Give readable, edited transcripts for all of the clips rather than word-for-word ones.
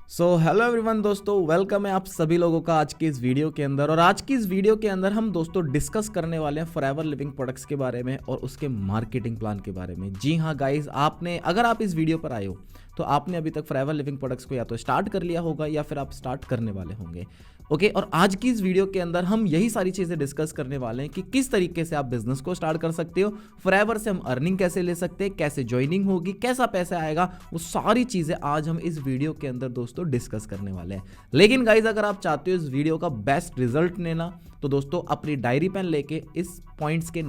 Hello everyone दोस्तों, welcome है आप सभी लोगों का आज की इस वीडियो के अंदर। और आज की इस वीडियो के अंदर हम दोस्तों डिस्कस करने वाले हैं फॉरएवर लिविंग प्रोडक्ट्स के बारे में और उसके मार्केटिंग प्लान के बारे में। जी हाँ गाइस, अगर आप इस वीडियो पर आए हो तो आपने अभी तक फॉरएवर लिविंग प्रोडक्ट्स को या तो स्टार्ट कर लिया होगा या फिर आप स्टार्ट करने वाले होंगे। ओके, और आज की इस वीडियो के अंदर हम यही सारी चीज़ें डिस्कस करने वाले हैं कि किस तरीके से आप बिजनेस को स्टार्ट कर सकते हो, फॉरएवर से हम अर्निंग कैसे ले सकते हैं, कैसे ज्वाइनिंग होगी, कैसा पैसा आएगा, वो सारी चीज़ें आज हम इस वीडियो के अंदर दोस्तों डिस्कस करने वाले हैं। लेकिन गाइज, अगर आप चाहते हो इस वीडियो का बेस्ट रिजल्ट लेना तो दोस्तों अपनी डायरी पेन लेके इस पॉइंट्स के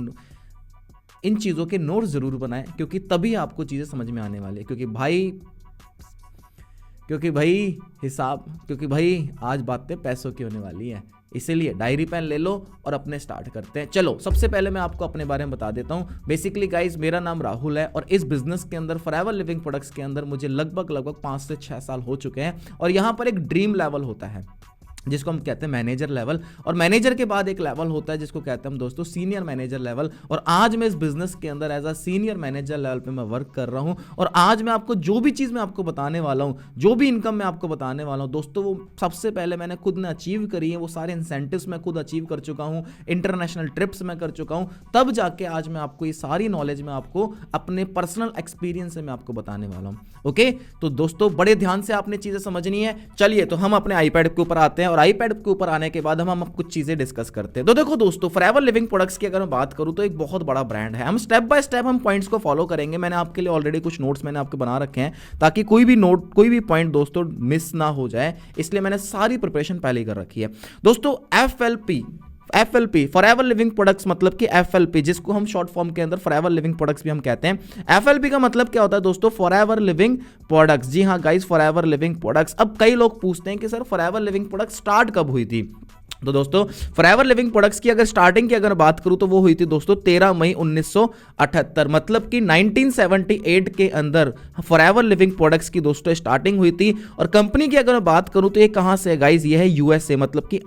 इन चीज़ों के नोट्स जरूर बनाएं, क्योंकि तभी आपको चीज़ें समझ में आने वाली है। क्योंकि भाई आज बातें पैसों की होने वाली है, इसीलिए डायरी पेन ले लो और अपने स्टार्ट करते हैं। चलो, सबसे पहले मैं आपको अपने बारे में बता देता हूं। बेसिकली गाइज, मेरा नाम राहुल है और इस बिजनेस के अंदर फॉरएवर लिविंग प्रोडक्ट्स के अंदर मुझे लगभग 5 से 6 साल हो चुके हैं। और यहां पर एक ड्रीम लेवल होता है जिसको हम कहते हैं मैनेजर लेवल, और मैनेजर के बाद एक लेवल होता है जिसको कहते हैं हम दोस्तों सीनियर मैनेजर लेवल। और आज मैं इस बिजनेस के अंदर as a senior manager level पे मैं वर्क कर रहा हूं। और आज मैं आपको जो भी चीज़ मैं आपको बताने वाला हूं, जो भी इनकम मैं आपको बताने वाला हूं दोस्तों, वो सबसे पहले मैंने खुद ने अचीव करी है। वो सारे इंसेंटिव्स मैं खुद अचीव कर चुका हूँ, इंटरनेशनल ट्रिप्स मैं कर चुका हूँ, तब जाके आज मैं आपको ये सारी नॉलेज मैं आपको अपने पर्सनल एक्सपीरियंस से मैं आपको बताने वाला हूँ। ओके, तो दोस्तों बड़े ध्यान से आपने चीज़ें समझनी है। चलिए, तो हम अपने आईपैड के ऊपर आते हैं और आईपैड के ऊपर आने के बाद हम कुछ चीजें डिस्कस करते हैं। तो देखो दोस्तों, फॉरएवर लिविंग प्रोडक्ट्स की अगर मैं बात करूं तो एक बहुत बड़ा ब्रांड है। हम स्टेप बाय स्टेप हम पॉइंट्स को फॉलो करेंगे। मैंने आपके लिए ऑलरेडी कुछ नोट्स मैंने आपके बना रखे हैं ताकि कोई भी पॉइंट दोस्तों मिस ना हो जाए, इसलिए मैंने सारी प्रिपरेशन पहले ही कर रखी है। दोस्तों एफएलपी फॉरएवर लिविंग प्रोडक्ट्स, मतलब कि एफएलपी जिसको हम शॉर्ट फॉर्म के अंदर फॉरएवर लिविंग प्रोडक्ट्स भी हम कहते हैं। एफएलपी का मतलब क्या होता है दोस्तों? Forever living products. जी हाँ गाइस, फॉरएवर लिविंग प्रोडक्ट्स। अब कई लोग पूछते हैं कि sir forever living products start कब हुई थी? तो दोस्तों फॉरएवर लिविंग प्रोडक्ट्स की अगर स्टार्टिंग की अगर बात करूं तो वो हुई थी दोस्तों 13 मई 1978, मतलब कि 1978 के अंदर फॉरएवर लिविंग प्रोडक्ट्स की दोस्तों स्टार्टिंग हुई थी। और कंपनी की अगर मैं बात करूं तो ये कहां से है गाइस? ये है यूएसए, मतलब कि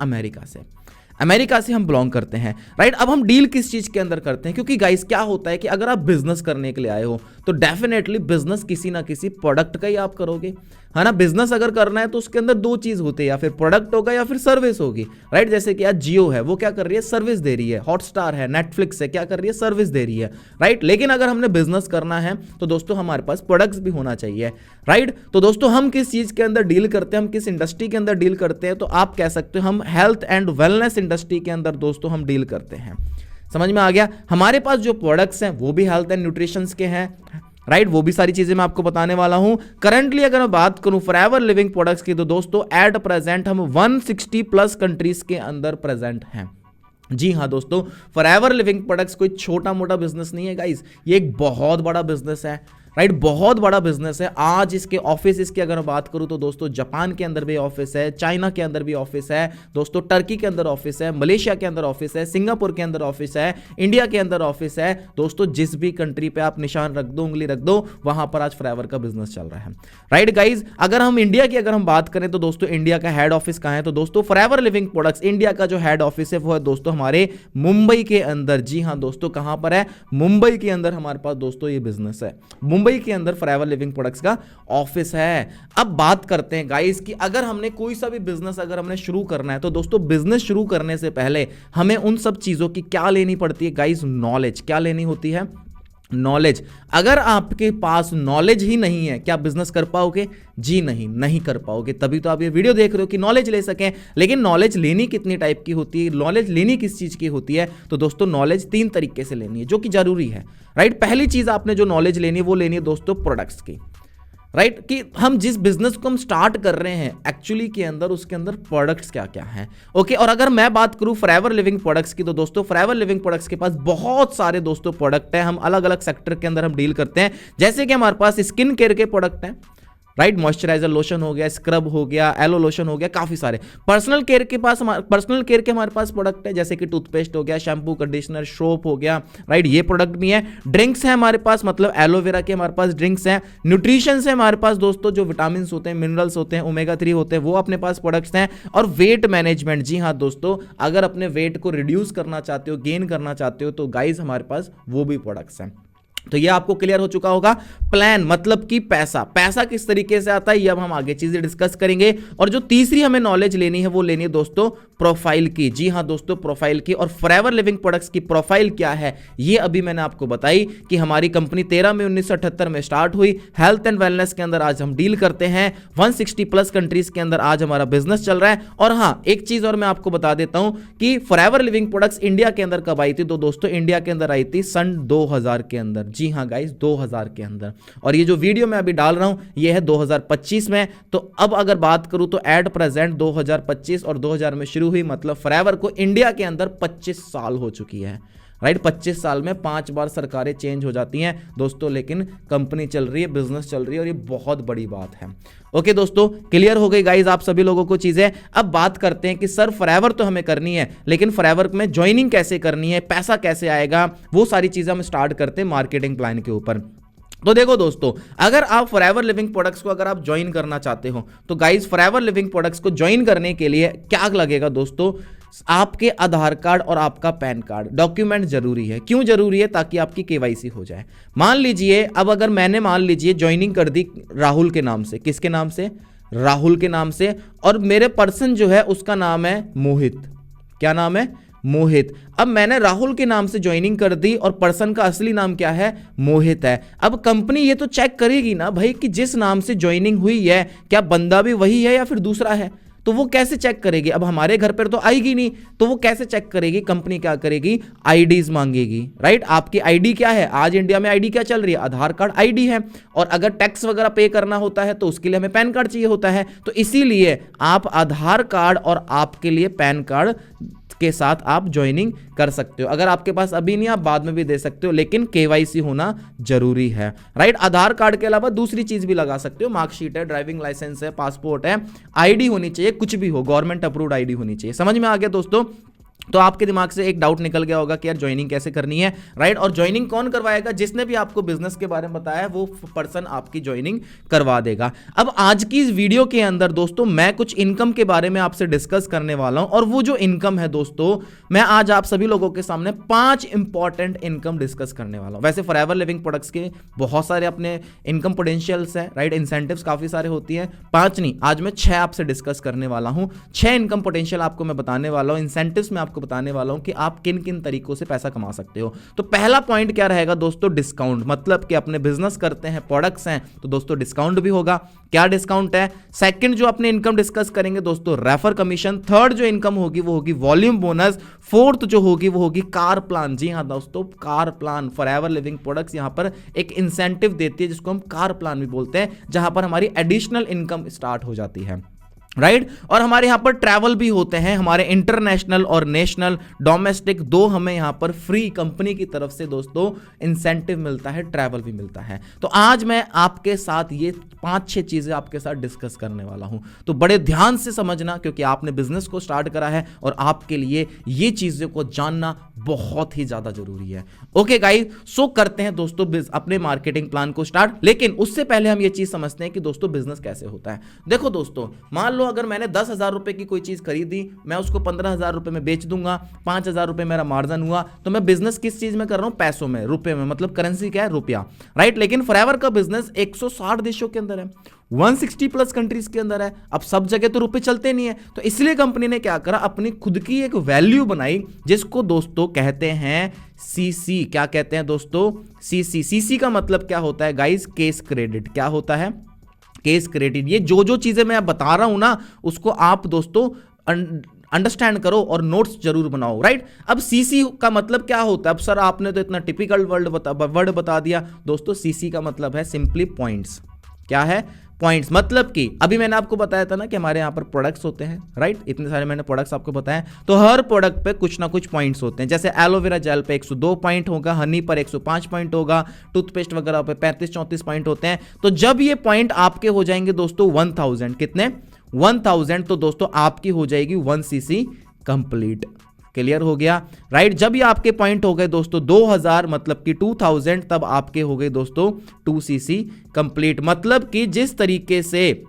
अमेरिका से हम बिलोंग करते हैं। राइट, अब हम डील किस चीज के अंदर करते हैं? क्योंकि गाइस क्या होता है कि अगर आप बिजनेस करने के लिए आए हो तो डेफिनेटली बिजनेस किसी ना किसी प्रोडक्ट का ही आप करोगे, है ना। बिजनेस अगर करना है तो उसके अंदर दो चीज होती है, या फिर प्रोडक्ट होगा या फिर सर्विस होगी। राइट, जैसे कि आज जियो है, वो क्या कर रही है? सर्विस दे रही है। हॉटस्टार है, नेटफ्लिक्स है, क्या कर रही है? सर्विस दे रही है। राइट, लेकिन अगर हमने बिजनेस करना है तो दोस्तों हमारे पास प्रोडक्ट्स भी होना चाहिए। राइट, तो दोस्तों हम किस चीज के अंदर डील करते हैं, हम किस इंडस्ट्री के अंदर डील करते हैं? तो आप कह सकते हो हम हेल्थ एंड वेलनेस इंडस्ट्री के अंदर दोस्तों हम डील करते हैं। समझ में आ गया? हमारे पास जो प्रोडक्ट्स हैं वो भी हेल्थ एंड न्यूट्रिशन के हैं। राइट, वो भी सारी चीजें मैं आपको बताने वाला हूं। करंटली अगर मैं बात करूं फॉरएवर लिविंग प्रोडक्ट्स की तो दोस्तों एट प्रेजेंट हम 160 प्लस कंट्रीज के अंदर प्रेजेंट हैं। जी हाँ दोस्तों, फॉरएवर लिविंग प्रोडक्ट्स कोई छोटा मोटा बिजनेस नहीं है गाइस, ये एक बहुत बड़ा बिजनेस है। राइट, बहुत बड़ा बिजनेस है। आज इसके ऑफिस की अगर मैं बात करूं तो दोस्तों जापान के अंदर भी ऑफिस है, चाइना के अंदर भी ऑफिस है दोस्तों, टर्की के अंदर ऑफिस है, मलेशिया के अंदर ऑफिस है, सिंगापुर के अंदर ऑफिस है, इंडिया के अंदर ऑफिस है दोस्तों। जिस भी कंट्री पे आप निशान रख दो, उंगली रख दो, वहां पर आज फॉरएवर का बिजनेस चल रहा है। राइट गाइज, अगर हम इंडिया की अगर हम बात करें तो दोस्तों इंडिया का हेड ऑफिस कहां है? तो दोस्तों फॉरएवर लिविंग प्रोडक्ट्स इंडिया का जो हेड ऑफिस है वो है दोस्तों हमारे मुंबई के अंदर। जी हाँ दोस्तों, कहां पर है? मुंबई के अंदर हमारे पास दोस्तों ये बिजनेस है। मुंबई के अंदर फॉरएवर लिविंग प्रोडक्ट्स का ऑफिस है। अब बात करते हैं गाइस कि अगर हमने कोई सा भी बिजनेस अगर हमने शुरू करना है तो दोस्तों बिजनेस शुरू करने से पहले हमें उन सब चीजों की क्या लेनी पड़ती है गाइस? नॉलेज। क्या लेनी होती है? नॉलेज। अगर आपके पास नॉलेज ही नहीं है, क्या बिजनेस कर पाओगे? जी नहीं कर पाओगे। तभी तो आप ये वीडियो देख रहे हो कि नॉलेज ले सकें। लेकिन नॉलेज लेनी कितनी टाइप की होती है, नॉलेज लेनी किस चीज की होती है? तो दोस्तों नॉलेज 3 तरीके से लेनी है जो कि जरूरी है। राइट, पहली चीज आपने जो नॉलेज लेनी है वो लेनी है दोस्तों प्रोडक्ट्स की। राइट, कि हम जिस बिजनेस को हम स्टार्ट कर रहे हैं एक्चुअली के अंदर उसके अंदर प्रोडक्ट्स क्या क्या हैं। ओके, और अगर मैं बात करूं फॉरएवर लिविंग प्रोडक्ट्स की तो दोस्तों फॉरएवर लिविंग प्रोडक्ट्स के पास बहुत सारे दोस्तों प्रोडक्ट हैं। हम अलग अलग सेक्टर के अंदर हम डील करते हैं। जैसे कि हमारे पास स्किन केयर के प्रोडक्ट हैं। राइट, मॉइस्चराइजर लोशन हो गया, स्क्रब हो गया, एलो लोशन हो गया, काफी सारे। पर्सनल केयर के हमारे पास प्रोडक्ट है, जैसे कि टूथपेस्ट हो गया, शैम्पू, कंडीशनर, सोप हो गया। राइट, ये प्रोडक्ट भी है। ड्रिंक्स है हमारे पास, मतलब एलोवेरा के हमारे पास ड्रिंक्स हैं। न्यूट्रिशन से हमारे पास दोस्तों जो विटामिन होते हैं, मिनरल्स होते हैं, ओमेगा 3 होते हैं, वो अपने पास प्रोडक्ट्स हैं। और वेट मैनेजमेंट, जी हाँ दोस्तों, अगर अपने वेट को रिड्यूस करना चाहते हो, गेन करना चाहते हो तो गाइज हमारे पास वो भी प्रोडक्ट्स हैं। तो ये आपको क्लियर हो चुका होगा। प्लान मतलब कि पैसा, पैसा किस तरीके से आता है ये अब हम आगे चीजें डिस्कस करेंगे। और जो तीसरी हमें नॉलेज लेनी है वो लेनी है दोस्तों प्रोफाइल की। जी हाँ दोस्तों, प्रोफाइल की। और फॉरएवर लिविंग प्रोडक्ट्स की प्रोफाइल क्या है ये अभी मैंने आपको बताई कि हमारी कंपनी 13 मई 1978 में स्टार्ट हुई। हेल्थ एंड वेलनेस के अंदर आज हम डील करते हैं। 160 प्लस कंट्रीज के अंदर आज हमारा बिजनेस चल रहा है। और हाँ, एक चीज और मैं आपको बता देता हूं कि फॉरएवर लिविंग प्रोडक्ट्स इंडिया के अंदर कब आई थी। तो दोस्तों इंडिया के अंदर आई थी सन 2000 के अंदर। जी हाँ गाइस, 2000 के अंदर। और ये जो वीडियो मैं अभी डाल रहा हूं ये है 2025 में। तो अब अगर बात करूं तो एट प्रेजेंट 2025 और 2000 में शुरू हुई, मतलब फॉरएवर को इंडिया के अंदर 25 साल हो चुकी है। राइट, 25 साल में 5 बार सरकारें चेंज हो जाती हैं दोस्तों, लेकिन कंपनी चल रही है, बिजनेस चल रही है और ये बहुत बड़ी बात है। ओके दोस्तों, क्लियर हो गई गाइज आप सभी लोगों को चीजें। अब बात करते हैं कि सर फॉरएवर तो हमें करनी है, लेकिन फॉरएवर में ज्वाइनिंग कैसे करनी है, पैसा कैसे आएगा, वो सारी चीजें हम स्टार्ट करते हैं मार्केटिंग प्लान के ऊपर। तो देखो दोस्तों, अगर आप फॉरएवर लिविंग प्रोडक्ट्स को अगर आप ज्वाइन करना चाहते हो तो गाइज फॉरएवर लिविंग प्रोडक्ट्स को ज्वाइन करने के लिए क्या लगेगा दोस्तों, आपके आधार कार्ड और आपका पैन कार्ड डॉक्यूमेंट जरूरी है। क्यों जरूरी है? ताकि आपकी केवाईसी हो जाए। मान लीजिए अब अगर मैंने मान लीजिए ज्वाइनिंग कर दी राहुल के नाम से। किसके नाम से? राहुल के नाम से। और मेरे पर्सन जो है उसका नाम है मोहित। क्या नाम है? मोहित। अब मैंने राहुल के नाम से ज्वाइनिंग कर दी और पर्सन का असली नाम क्या है? मोहित है। अब कंपनी ये तो चेक करेगी ना भाई कि जिस नाम से ज्वाइनिंग हुई है क्या बंदा भी वही है या फिर दूसरा है। तो वो कैसे चेक करेगी? अब हमारे घर पर तो आएगी नहीं, तो वो कैसे चेक करेगी? कंपनी क्या करेगी? आईडीज मांगेगी। राइट, आपकी आईडी क्या है? आज इंडिया में आईडी क्या चल रही है? आधार कार्ड आईडी है। और अगर टैक्स वगैरह पे करना होता है तो उसके लिए हमें पैन कार्ड चाहिए होता है। तो इसीलिए आप आधार कार्ड और आपके लिए पैन कार्ड के साथ आप ज्वाइनिंग कर सकते हो। अगर आपके पास अभी नहीं, आप बाद में भी दे सकते हो, लेकिन केवाईसी होना जरूरी है। राइट, आधार कार्ड के अलावा दूसरी चीज भी लगा सकते हो, मार्कशीट है, ड्राइविंग लाइसेंस है, पासपोर्ट है, आईडी होनी चाहिए, कुछ भी हो, गवर्नमेंट अप्रूव्ड आईडी होनी चाहिए। समझ में आ गया दोस्तों? तो आपके दिमाग से एक डाउट निकल गया होगा कि यार ज्वाइनिंग कैसे करनी है। राइट, और ज्वाइनिंग कौन करवाएगा? जिसने भी आपको बिजनेस के बारे में बताया वो पर्सन आपकी ज्वाइनिंग करवा देगा। अब आज की इस वीडियो के अंदर दोस्तों मैं कुछ इनकम के बारे में आपसे डिस्कस करने वाला हूं। और वो जो इनकम है दोस्तों, मैं आज आप सभी लोगों के सामने 5 इंपॉर्टेंट इनकम डिस्कस करने वाला हूं। वैसे फॉरएवर लिविंग प्रोडक्ट्स के बहुत सारे अपने इनकम पोटेंशियल्स हैं। राइट, इंसेंटिव्स काफी सारे होती हैं, 5 नहीं, आज मैं 6 आपसे डिस्कस करने वाला हूं। 6 इनकम पोटेंशियल आपको मैं बताने वाला हूं, इंसेंटिव्स में आपको बताने वाला हूं कि आप किन किन तरीकों से पैसा कमा सकते हो। तो पहला पॉइंट क्या रहेगा दोस्तों? डिस्काउंट। मतलब कि अपने बिजनेस करते हैं, प्रोडक्ट्स हैं, तो दोस्तों डिस्काउंट भी होगा। क्या डिस्काउंट है? सेकंड जो अपने इनकम डिस्कस करेंगे दोस्तों, रेफर कमीशन। थर्ड जो इनकम होगी वो होगी वॉल्यूम बोनस। फोर्थ जो होगी वो होगी कार प्लान। जी हां दोस्तों, car plan. Forever living products यहां पर एक इंसेंटिव देती है जिसको हम कार प्लान भी बोलते हैं, जहां पर हमारी एडिशनल इनकम स्टार्ट हो जाती है। राइट, और हमारे यहां पर ट्रैवल भी होते हैं, हमारे इंटरनेशनल और नेशनल, डोमेस्टिक, दो हमें यहां पर फ्री कंपनी की तरफ से दोस्तों इंसेंटिव मिलता है, ट्रैवल भी मिलता है। तो आज मैं आपके साथ ये 5-6 चीजें आपके साथ डिस्कस करने वाला हूं। तो बड़े ध्यान से समझना, क्योंकि आपने बिजनेस को स्टार्ट करा है और आपके लिए ये चीजों को जानना बहुत ही ज्यादा जरूरी है। ओके गाइस, सो करते हैं दोस्तों अपने मार्केटिंग प्लान को स्टार्ट। लेकिन उससे पहले हम ये चीज समझते हैं कि दोस्तों बिजनेस कैसे होता है। देखो दोस्तों, मान लो अगर मैंने 10,000 रुपए की कोई चीज खरीदी, मैं उसको 15,000 रुपए में बेच दूंगा, 5,000 रुपए मेरा मार्जिन हुआ, तो मैं बिजनेस किस चीज में कर रहा हूं? पैसों में, रुपए में, मतलब करेंसी क्या है? रुपया। राइट, लेकिन फॉरएवर का बिजनेस 160 देशों के अंदर है, 160 प्लस कंट्रीज के अंदर है। अब सब जगह तो रुपए चलते नहीं है, तो इसलिए कंपनी ने क्या करा? अपनी खुद की एक वैल्यू बनाई, जिसको दोस्तों कहते हैं सीसी। क्या कहते हैं दोस्तों? सीसी। सीसी का मतलब क्या होता है गाइस? Case credit. क्या होता है? Case credit. ये जो चीजें मैं बता रहा हूं ना, उसको आप दोस्तों अंडरस्टैंड करो और नोट्स जरूर बनाओ। राइट, अब सीसी का मतलब क्या होता है? अब सर आपने तो इतना टिपिकल वर्ड बता दिया। दोस्तों सीसी का मतलब है सिंपली पॉइंट्स। क्या है? पॉइंट्स। मतलब कि अभी मैंने आपको बताया था ना कि हमारे यहाँ पर प्रोडक्ट्स होते हैं। राइट, इतने सारे मैंने प्रोडक्ट्स आपको बताए, तो हर प्रोडक्ट पे कुछ ना कुछ पॉइंट्स होते हैं। जैसे एलोवेरा जेल पे 102 पॉइंट होगा, हनी पर 105 पॉइंट होगा, टूथपेस्ट वगैरह पे 35-34 पॉइंट होते हैं। तो जब ये पॉइंट आपके हो जाएंगे दोस्तों 1000, कितने? 1000, तो दोस्तों आपकी हो जाएगी 1 सीसी कंप्लीट। क्लियर हो गया? राइट, जब ये आपके पॉइंट हो गए दोस्तों 2000, मतलब कि 2000, तब आपके हो गए दोस्तों 2 सीसी कंप्लीट। मतलब कि जिस तरीके से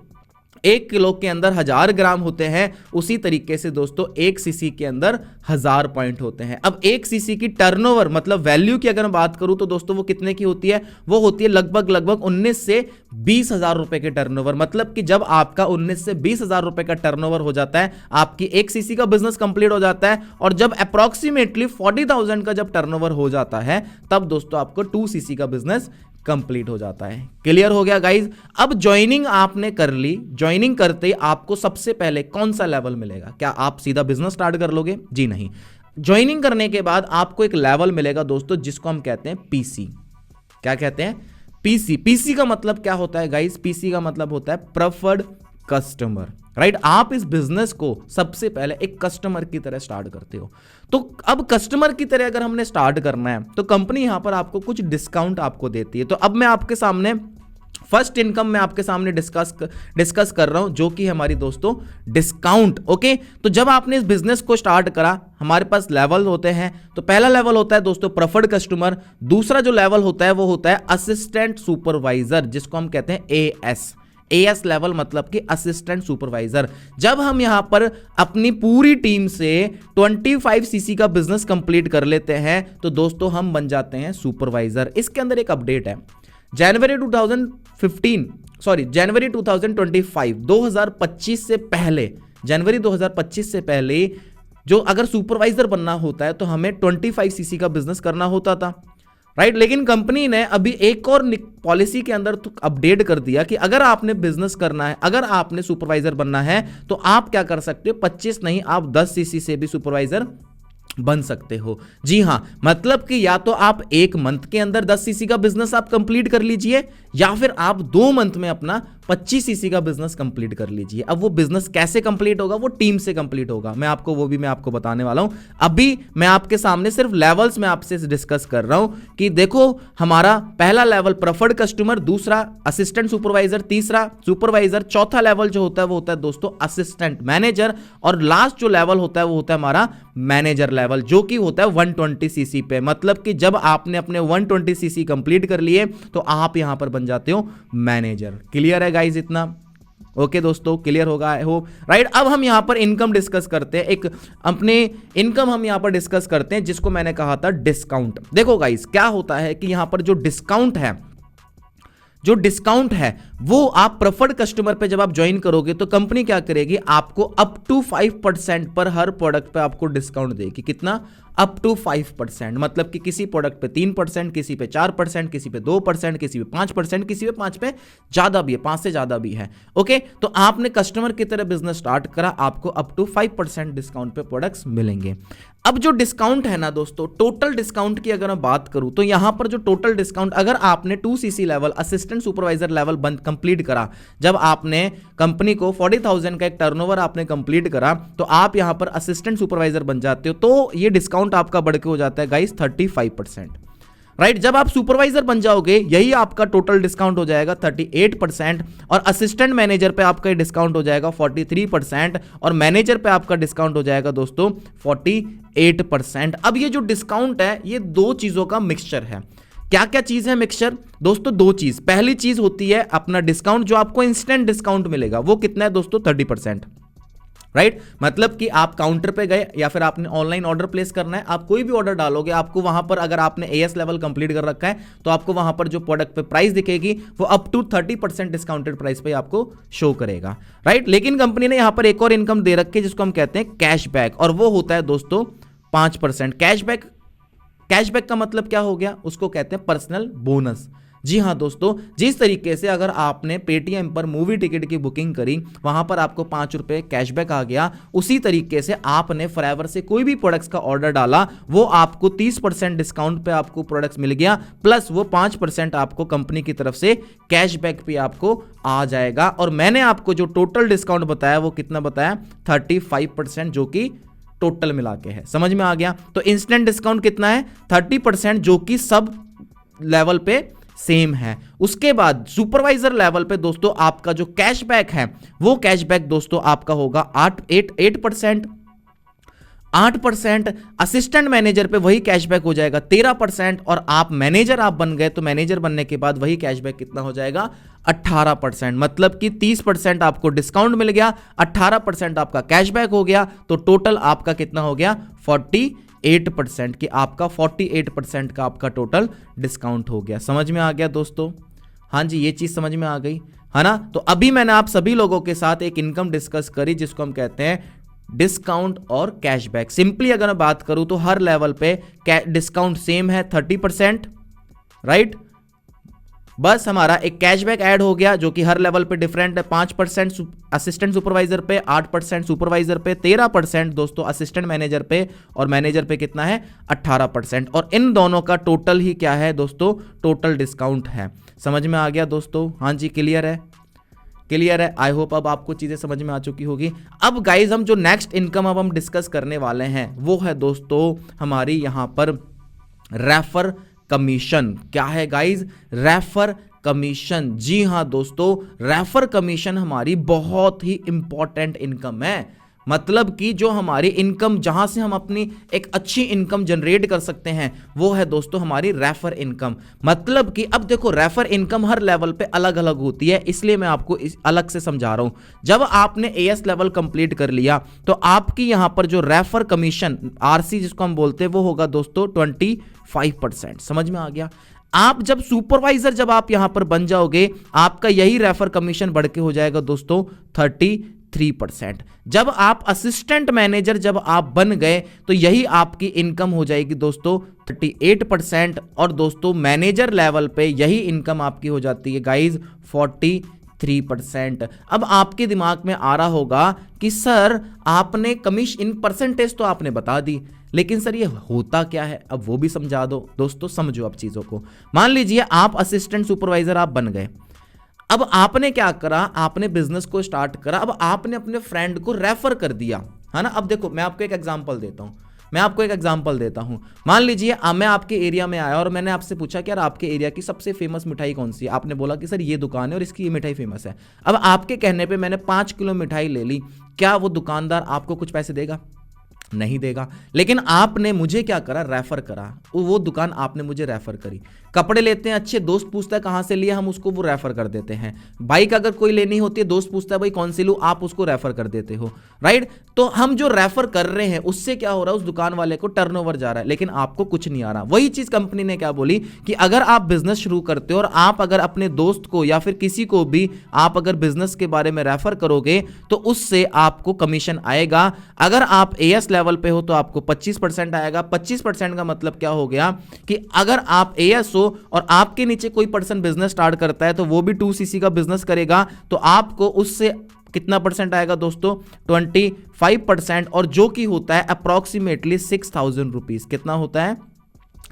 1 किलो के अंदर 1000 ग्राम होते हैं, उसी तरीके से दोस्तों 1 सीसी के अंदर 1000 पॉइंट होते हैं। अब 1 सीसी की टर्नओवर मतलब वैल्यू की अगर मैं बात करूं तो दोस्तों वो कितने की होती है, वो होती है लगभग 19 से 20 हजार रुपए के टर्नओवर। मतलब कि जब आपका 19 से 20 हजार रुपए का टर्नओवर हो जाता है, आपकी 1 सीसी का बिजनेस कंप्लीट हो जाता है, और जब अप्रॉक्सीमेटली 40,000 का जब टर्नओवर हो जाता है, तब दोस्तों आपको 2 सीसी का बिजनेस कंप्लीट हो जाता है। क्लियर हो गया गाइज। अब ज्वाइनिंग आपने कर ली, ज्वाइनिंग करते ही आपको सबसे पहले कौन सा लेवल मिलेगा? क्या आप सीधा बिजनेस स्टार्ट कर लोगे? जी नहीं। ज्वाइनिंग करने के बाद आपको एक लेवल मिलेगा दोस्तों, जिसको हम कहते हैं पीसी। क्या कहते हैं? पीसी। पीसी का मतलब क्या होता है गाइज? पीसी का मतलब होता है प्रेफर्ड कस्टमर, राइट। आप इस बिजनेस को सबसे पहले एक कस्टमर की तरह स्टार्ट करते हो। तो अब कस्टमर की तरह अगर हमने स्टार्ट करना है तो कंपनी यहां पर आपको कुछ डिस्काउंट आपको देती है। तो अब मैं आपके सामने फर्स्ट इनकम में आपके सामने डिस्कस कर रहा हूं, जो कि हमारी दोस्तों डिस्काउंट। ओके, तो जब आपने इस बिजनेस को स्टार्ट करा, हमारे पास लेवल होते हैं। तो पहला लेवल होता है दोस्तों प्रेफर्ड कस्टमर, दूसरा जो लेवल होता है वो होता है असिस्टेंट सुपरवाइजर, जिसको हम कहते हैं एएस। एएस लेवल मतलब कि असिस्टेंट सुपरवाइजर। जब हम यहां पर अपनी पूरी टीम से 25 सीसी का बिजनेस कंप्लीट कर लेते हैं तो दोस्तों हम बन जाते हैं सुपरवाइजर। इसके अंदर एक अपडेट है, जनवरी 2025 से पहले, जनवरी 2025 से पहले जो अगर सुपरवाइजर बनना होता है तो हमें 25 सीसी का बिजनेस करना होता था, राइट। लेकिन कंपनी ने अभी एक और पॉलिसी के अंदर तो अपडेट कर दिया कि अगर आपने बिजनेस करना है, अगर आपने सुपरवाइजर बनना है तो आप क्या कर सकते हो, 25 नहीं आप 10 सीसी से भी सुपरवाइजर बन सकते हो। जी हां, मतलब कि या तो आप 1 मंथ के अंदर 10 सीसी का बिजनेस आप कंप्लीट कर लीजिए, या फिर आप 2 मंथ में अपना 25 सीसी का बिजनेस कंप्लीट कर लीजिए। अब वो बिजनेस कैसे कंप्लीट होगा? वो टीम से कंप्लीट होगा। मैं आपको बताने वाला हूं। अभी मैं आपके सामने सिर्फ लेवल्स में आपसे डिस्कस कर रहा हूं कि देखो, हमारा पहला लेवल प्रेफर्ड कस्टमर, दूसरा असिस्टेंट सुपरवाइजर, तीसरा सुपरवाइजर, चौथा लेवल जो होता है वो होता है दोस्तों असिस्टेंट मैनेजर, और लास्ट जो लेवल होता है वो होता है हमारा मैनेजर लेवल, जो कि होता है 120 सीसी पे। मतलब कि जब आपने अपने 120 सीसी कंप्लीट कर लिए तो आप यहां पर बन जाते हो मैनेजर। क्लियर है गाइस इतना? ओके दोस्तों, क्लियर होगा आई होप, राइट। अब हम यहां पर इनकम डिस्कस करते हैं, एक अपने इनकम हम यहां पर डिस्कस करते हैं, जिसको मैंने कहा था डिस्काउंट। देखो गाइस, क्या होता है कि यहां पर जो डिस्काउंट है वो आप प्रेफर्ड कस्टमर पे जब आप ज्वाइन करोगे तो कंपनी क्या करेगी, आपको अप टू 5% पर हर प्रोडक्ट पे आपको डिस्काउंट देगी। कितना? Up to 5%। मतलब कि किसी प्रोडक्ट पे 3%, किसी पे 4%, किसी पे 2%, किसी पे 5%, किसी पे 5 पे ज्यादा भी है, 5 से ज्यादा भी है। ओके, तो आपने कस्टमर की तरह बिजनेस स्टार्ट करा, आपको अप टू 5% डिस्काउंट पे प्रोडक्ट्स मिलेंगे। अब जो डिस्काउंट है ना दोस्तों, टोटल डिस्काउंट की अगर मैं बात करूं तो यहां पर जो टोटल डिस्काउंट, अगर आपने 2 CC level assistant supervisor level complete करा, जब आपने कंपनी को 40,000 का एक टर्नओवर आपने कंप्लीट करा, तो आप यहां पर असिस्टेंट सुपरवाइजर बन जाते हो। तो ये डिस्काउंट आपका बढ़ के हो जाता है गाइस 35%, राइट। जब आप सुपरवाइजर बन जाओगे, यही आपका टोटल डिस्काउंट हो जाएगा 38%, और असिस्टेंट मैनेजर पे आपका डिस्काउंट हो जाएगा 43%, और मैनेजर पे आपका डिस्काउंट हो जाएगा दोस्तों 48%। अब ये जो डिस्काउंट है ये 2 चीजों का मिक्सचर है। क्या क्या चीज है मिक्सचर? दोस्तों 2 चीज। पहली चीज होती है अपना डिस्काउंट, जो आपको इंस्टेंट डिस्काउंट मिलेगा, वो कितना है दोस्तों? 30%, राइट। मतलब कि आप काउंटर पे गए या फिर आपने ऑनलाइन ऑर्डर प्लेस करना है, आप कोई भी ऑर्डर डालोगे, आपको वहां पर अगर आपने एएस लेवल कंप्लीट कर रखा है तो आपको वहां पर जो प्रोडक्ट पे प्राइस दिखेगी वो अप टू 30% डिस्काउंटेड प्राइस पे आपको शो करेगा, राइट। लेकिन कंपनी ने यहां पर एक और इनकम दे रखी है, जिसको हम कहते हैं कैशबैक, और वो होता है दोस्तों 5%। कैशबैक का मतलब क्या हो गया? उसको कहते हैं पर्सनल बोनस। जी हां दोस्तों, जिस तरीके से अगर आपने पेटीएम पर मूवी टिकट की बुकिंग करी, वहां पर आपको 5 रुपए कैशबैक आ गया, उसी तरीके से आपने फॉरएवर से कोई भी प्रोडक्ट्स का ऑर्डर डाला, वो आपको 30% डिस्काउंट पे आपको प्रोडक्ट्स मिल गया, प्लस वो 5% आपको कंपनी की तरफ से कैशबैक पे आपको आ जाएगा। और मैंने आपको जो टोटल डिस्काउंट बताया वो कितना बताया? 35%, जो कि टोटल मिला के है। समझ में आ गया? तो इंस्टेंट डिस्काउंट कितना है? 30%, जो कि सब लेवल पे सेम है। उसके बाद सुपरवाइजर लेवल पे दोस्तों आपका जो कैशबैक है, वो कैशबैक दोस्तों आपका होगा 8%। 8%, असिस्टेंट मैनेजर पे वही कैशबैक हो जाएगा 13%, और आप मैनेजर आप बन गए तो मैनेजर बनने के बाद वही कैशबैक कितना हो जाएगा 18%। मतलब कि 30% आपको डिस्काउंट मिल गया, 18% आपका कैशबैक हो गया, तो टोटल आपका कितना हो गया 48%, कि आपका 48% का आपका टोटल डिस्काउंट हो गया। समझ में आ गया दोस्तों? हाँ जी, ये चीज समझ में आ गई है ना। तो अभी मैंने आप सभी लोगों के साथ एक इनकम डिस्कस करी जिसको हम कहते हैं डिस्काउंट और कैशबैक। सिंपली अगर मैं बात करूं तो हर लेवल पे डिस्काउंट सेम है 30%, राइट। बस हमारा एक कैशबैक ऐड हो गया जो कि हर लेवल पे डिफरेंट है, 5% असिस्टेंट सुपरवाइजर पे, 8% सुपरवाइजर पे, 13% दोस्तों असिस्टेंट मैनेजर पे, और मैनेजर पे कितना है 18%। और इन दोनों का टोटल ही क्या है दोस्तों, टोटल डिस्काउंट है। समझ में आ गया दोस्तों? हाँ जी, क्लियर है? क्लियर है? आई होप अब आपको चीजें समझ में आ चुकी होगी। अब गाइज हम जो नेक्स्ट इनकम अब हम डिस्कस करने वाले हैं वो है दोस्तों हमारी यहां पर रेफर कमीशन। क्या है गाइज? Refer commission. जी हां दोस्तों, रेफर कमीशन हमारी बहुत ही इंपॉर्टेंट इनकम है। मतलब कि जो हमारी इनकम, जहां से हम अपनी एक अच्छी इनकम जनरेट कर सकते हैं, वो है दोस्तों हमारी रेफर इनकम। मतलब कि अब देखो, रेफर इनकम हर लेवल पे अलग अलग होती है, इसलिए मैं आपको अलग से समझा रहा हूं। जब आपने एएस लेवल कंप्लीट कर लिया तो आपकी यहां पर जो रेफर कमीशन आरसी जिसको हम बोलते हैं वो होगा दोस्तों 25%। समझ में आ गया? आप जब सुपरवाइजर जब आप यहां पर बन जाओगे, आपका यही रेफर कमीशन बढ़ के हो जाएगा दोस्तों 33%। जब आप असिस्टेंट मैनेजर जब आप बन गए तो यही आपकी इनकम हो जाएगी दोस्तों 38%, और दोस्तों मैनेजर लेवल पे यही इनकम आपकी हो जाती है गाइज 43%। अब आपके दिमाग में आ रहा होगा कि सर आपने कमीशन परसेंटेज तो आपने बता दी, लेकिन सर ये होता क्या है, अब वो भी समझा दो। दोस्तों समझो अब चीजों को। मान लीजिए आप असिस्टेंट सुपरवाइजर आप बन गए, अब आपने क्या करा, आपने बिजनेस को स्टार्ट करा, अब आपने अपने फ्रेंड को रेफर कर दिया, है ना। अब देखो मैं आपको एक एग्जांपल देता हूं। मान लीजिए मैं आपके एरिया में आया और मैंने आपसे पूछा कि यार आपके एरिया की सबसे फेमस मिठाई कौन सी है। आपने बोला कि सर ये दुकान है और इसकी ये मिठाई फेमस है। अब आपके कहने पे मैंने 5 किलो मिठाई ले ली, क्या वो दुकानदार आपको कुछ पैसे देगा? नहीं देगा। लेकिन आपने मुझे क्या करा, रेफर करा, वो दुकान आपने मुझे रेफर करी। कपड़े लेते हैं अच्छे, दोस्त पूछता है कहां से लिए, हम उसको वो रेफर कर देते हैं। बाइक अगर कोई लेनी होती है, दोस्त पूछता है भाई कौन सी लूं, आप उसको रेफर कर देते हो, राइट। तो हम जो रेफर कर रहे हैं उससे क्या हो रहा है, उस दुकान वाले को टर्नओवर जा रहा है, लेकिन आपको कुछ नहीं आ रहा। वही चीज कंपनी ने क्या बोली कि अगर आप बिजनेस शुरू करते हो और आप अगर अपने दोस्त को या फिर किसी को भी आप अगर बिजनेस के बारे में रेफर करोगे तो उससे आपको कमीशन आएगा। अगर आप एएस लेवल पे हो तो आपको 25% आएगा। 25% का मतलब क्या हो गया कि अगर आप एएस हो और आपके नीचे कोई पर्सन बिजनेस स्टार्ट करता है तो वो भी 2cc का बिजनेस करेगा, तो आपको उससे कितना परसेंट आएगा दोस्तों 25%, और जो कि होता है अप्रोक्सीमेटली 6,000 रुपीज। कितना होता है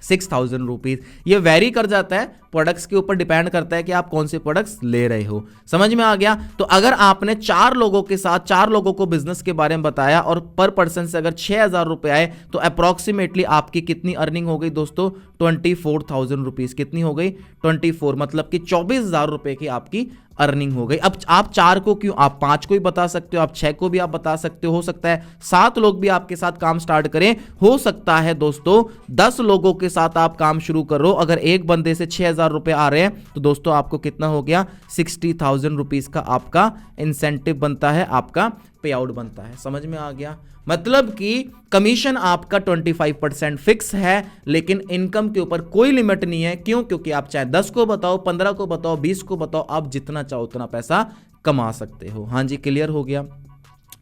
6,000 रुपीज। ये वेरी कर जाता है, प्रोडक्ट्स के ऊपर डिपेंड करता है कि आप कौन से प्रोडक्ट्स ले रहे हो। समझ में आ गया? तो अगर आपने 4 लोगों के साथ 4 लोगों को बिजनेस के बारे में बताया और पर पर्सन से अगर 6,000 रुपए आए तो अप्रोक्सीमेटली आपकी कितनी अर्निंग हो गई दोस्तों 24,000 रुपीज। कितनी हो गई 24, मतलब कि 24,000 रुपए की आपकी अर्निंग हो गई। अब आप 4 को क्यों, आप 5 को भी बता सकते हो, आप 6 को भी आप बता सकते हो सकता है 7 लोग भी आपके साथ काम स्टार्ट करें, हो सकता है दोस्तों 10 लोगों के साथ आप काम शुरू करो। अगर एक बंदे से 6,000 रुपए आ रहे हैं तो दोस्तों आपको कितना हो गया 60,000 रुपीज का आपका इंसेंटिव बनता है, आपका पे आउट बनता है। समझ में आ गया? मतलब कि कमीशन आपका 25% फिक्स है, लेकिन इनकम के ऊपर कोई लिमिट नहीं है। क्यों? क्योंकि आप चाहे 10 को बताओ, 15 को बताओ, 20 को बताओ, आप जितना चाहो उतना पैसा कमा सकते हो। हाँ जी, क्लियर हो गया,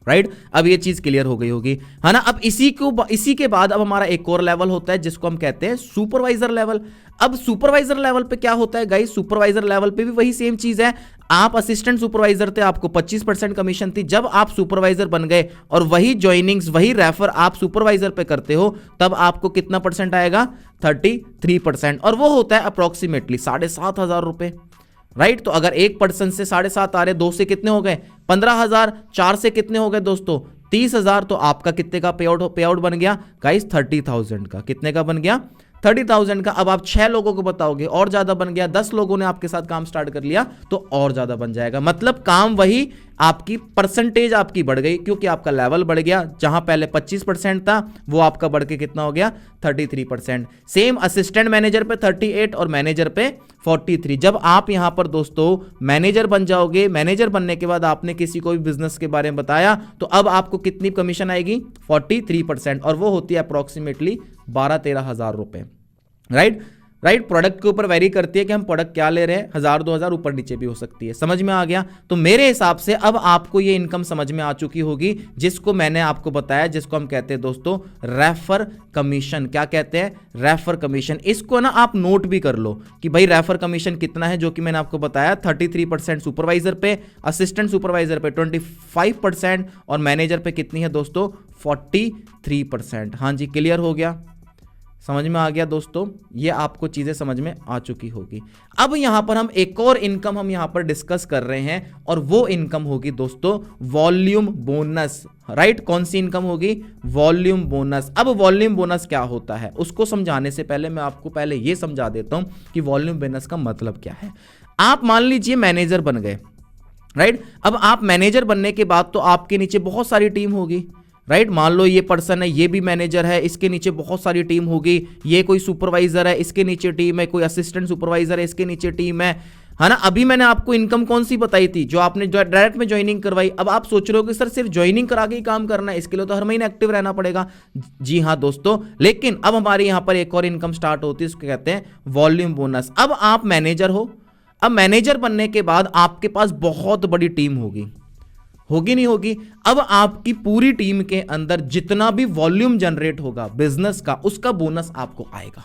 राइट। अब ये चीज क्लियर हो गई होगी, है ना। अब इसी के बाद अब हमारा एक और लेवल होता है जिसको हम कहते हैं सुपरवाइजर लेवल। अब सुपरवाइजर लेवल पे क्या होता है गाइस, सुपरवाइजर लेवल पे भी वही सेम चीज है। आप असिस्टेंट सुपरवाइजर थे, आपको 25% कमीशन थी। जब आप सुपरवाइजर बन गए और वही ज्वाइनिंग्स वही रेफर आप सुपरवाइजर पे करते हो, तब आपको कितना परसेंट आएगा 33%, और वो होता है अप्रोक्सीमेटली 7,500 रुपए, राइट। तो अगर एक पर्सन से 7.5 आ रहे, 2 से कितने हो गए 15,000, 4 से कितने हो गए दोस्तों 30,000, तो आपका कितने का पे आउट बन गया गाइस 30,000 का। कितने का बन गया 30,000 का। अब आप 6 लोगों को बताओगे और ज्यादा बन गया, 10 लोगों ने आपके साथ काम स्टार्ट कर लिया तो और ज्यादा बन जाएगा। मतलब काम वही, आपकी परसेंटेज आपकी बढ़ गई क्योंकि आपका लेवल बढ़ गया। जहां पहले 25% था वो आपका बढ़ के कितना हो गया, 33%। सेम असिस्टेंट मैनेजर पे 38 और मैनेजर पे 43। जब आप यहां पर दोस्तों मैनेजर बन जाओगे, मैनेजर बनने के बाद आपने किसी को भी बिजनेस के बारे में बताया तो अब आपको कितनी कमीशन आएगी, 43%, और वो होती है अप्रोक्सीमेटली 12-13 हज़ार रुपए। राइट, प्रोडक्ट के ऊपर वेरी करती है कि हम प्रोडक्ट क्या ले रहे हैं, 1,000-2,000 ऊपर नीचे भी हो सकती है। समझ में आ गया? तो मेरे हिसाब से अब आपको ये इनकम समझ में आ चुकी होगी, जिसको मैंने आपको बताया, जिसको हम कहते हैं दोस्तों रेफर कमीशन। क्या कहते हैं? Refer commission. इसको ना आप नोट भी कर लो कि भाई रेफर कमीशन कितना है, जो कि मैंने आपको बताया 33% सुपरवाइजर पे, असिस्टेंट सुपरवाइजर पे 25% और मैनेजर पे कितनी है दोस्तों, 43%। हाँ जी, क्लियर हो गया, समझ में आ गया दोस्तों? ये आपको चीजें समझ में आ चुकी होगी। अब यहां पर हम एक और इनकम हम यहां पर डिस्कस कर रहे हैं और वो इनकम होगी दोस्तों वॉल्यूम बोनस। राइट, कौन सी इनकम होगी? Volume bonus. अब वॉल्यूम बोनस क्या होता है उसको समझाने से पहले मैं आपको पहले ये समझा देता हूं कि वॉल्यूम बोनस का मतलब क्या है। आप मान लीजिए मैनेजर बन गए, राइट। अब आप मैनेजर बनने के बाद तो आपके नीचे बहुत सारी टीम होगी, राइट। मान लो ये पर्सन है, ये भी मैनेजर है, इसके नीचे बहुत सारी टीम होगी। ये कोई सुपरवाइजर है, इसके नीचे टीम है, कोई असिस्टेंट सुपरवाइजर है, इसके नीचे टीम है ना। अभी मैंने आपको इनकम कौन सी बताई थी, जो आपने डायरेक्ट में ज्वाइनिंग करवाई। अब आप सोच रहे हो कि सर सिर्फ ज्वाइनिंग करा के ही काम करना है, इसके लिए तो हर महीने एक्टिव रहना पड़ेगा। जी हाँ दोस्तों, लेकिन अब हमारे यहाँ पर एक और इनकम स्टार्ट होती है, उसको कहते हैं वॉल्यूम बोनस। अब आप मैनेजर हो, अब मैनेजर बनने के बाद आपके पास बहुत बड़ी टीम होगी नहीं होगी? अब आपकी पूरी टीम के अंदर जितना भी वॉल्यूम जनरेट होगा बिजनेस का, उसका बोनस आपको आएगा,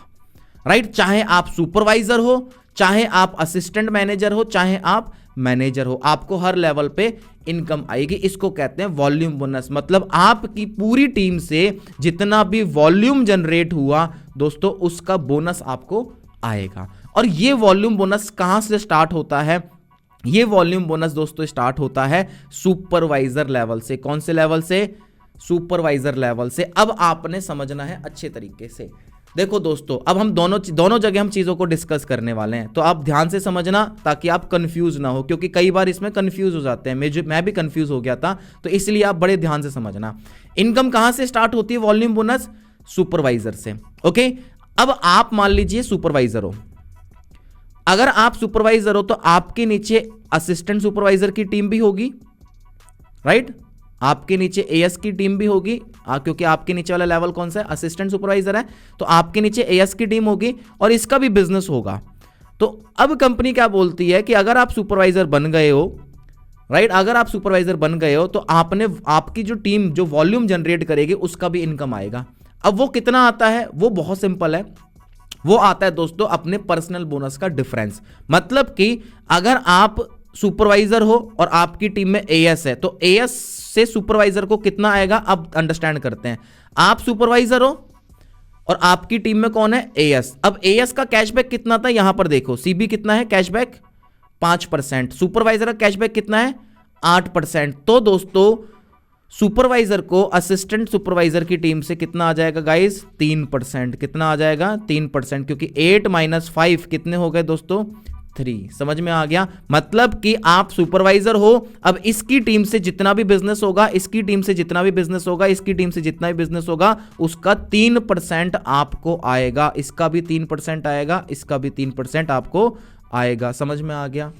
राइट। चाहे आप सुपरवाइजर हो, चाहे आप असिस्टेंट मैनेजर हो, चाहे आप मैनेजर हो, आपको हर लेवल पे इनकम आएगी। इसको कहते हैं वॉल्यूम बोनस। मतलब आपकी पूरी टीम से जितना भी वॉल्यूम जनरेट हुआ दोस्तों, उसका बोनस आपको आएगा। और ये वॉल्यूम बोनस कहां से स्टार्ट होता है? ये वॉल्यूम बोनस दोस्तों स्टार्ट होता है सुपरवाइजर लेवल से। कौन से लेवल से? सुपरवाइजर लेवल से। अब आपने समझना है अच्छे तरीके से। देखो दोस्तों, अब हम दोनों जगह हम चीजों को डिस्कस करने वाले हैं, तो आप ध्यान से समझना ताकि आप कंफ्यूज ना हो, क्योंकि कई बार इसमें कंफ्यूज हो जाते हैं। मैं भी कंफ्यूज हो गया था, तो इसलिए आप बड़े ध्यान से समझना। इनकम कहां से स्टार्ट होती है वॉल्यूम बोनस? सुपरवाइजर से। ओके, अब आप मान लीजिए सुपरवाइजर हो। अगर आप सुपरवाइजर हो तो आपके नीचे असिस्टेंट सुपरवाइजर की टीम भी होगी, राइट। आपके नीचे एएस की टीम भी होगी, क्योंकि आपके नीचे वाला लेवल कौन सा है? असिस्टेंट सुपरवाइजर है, तो आपके नीचे एएस की टीम होगी और इसका भी बिजनेस होगा। तो अब कंपनी क्या बोलती है कि अगर आप सुपरवाइजर बन गए हो, राइट, अगर आप सुपरवाइजर बन गए हो तो आपकी जो टीम जो वॉल्यूम जनरेट करेगी उसका भी इनकम आएगा। अब वो कितना आता है? वो बहुत सिंपल है, वो आता है दोस्तों अपने पर्सनल बोनस का डिफरेंस। मतलब कि अगर आप सुपरवाइजर हो और आपकी टीम में एएस है, तो एएस से सुपरवाइजर को कितना आएगा? अब अंडरस्टैंड करते हैं। आप सुपरवाइजर हो और आपकी टीम में कौन है? एएस। अब एएस का कैशबैक कितना था? यहां पर देखो, सीबी कितना है कैशबैक? 5%। सुपरवाइजर का कैशबैक कितना है? 8%। तो दोस्तों सुपरवाइजर को असिस्टेंट सुपरवाइजर की टीम से कितना आ जाएगा गाइस? 3%। कितना आ जाएगा? 3%, क्योंकि 8 - 5 कितने हो गए दोस्तों? 3। समझ में आ गया? मतलब कि आप सुपरवाइजर हो, अब इसकी टीम से जितना भी बिजनेस होगा, इसकी टीम से जितना भी बिजनेस होगा, इसकी टीम से जितना भी बिजनेस होगा, उसका 3% आपको आएगा। इसका भी 3% आएगा, इसका भी 3% आपको आएगा। समझ में आ गया?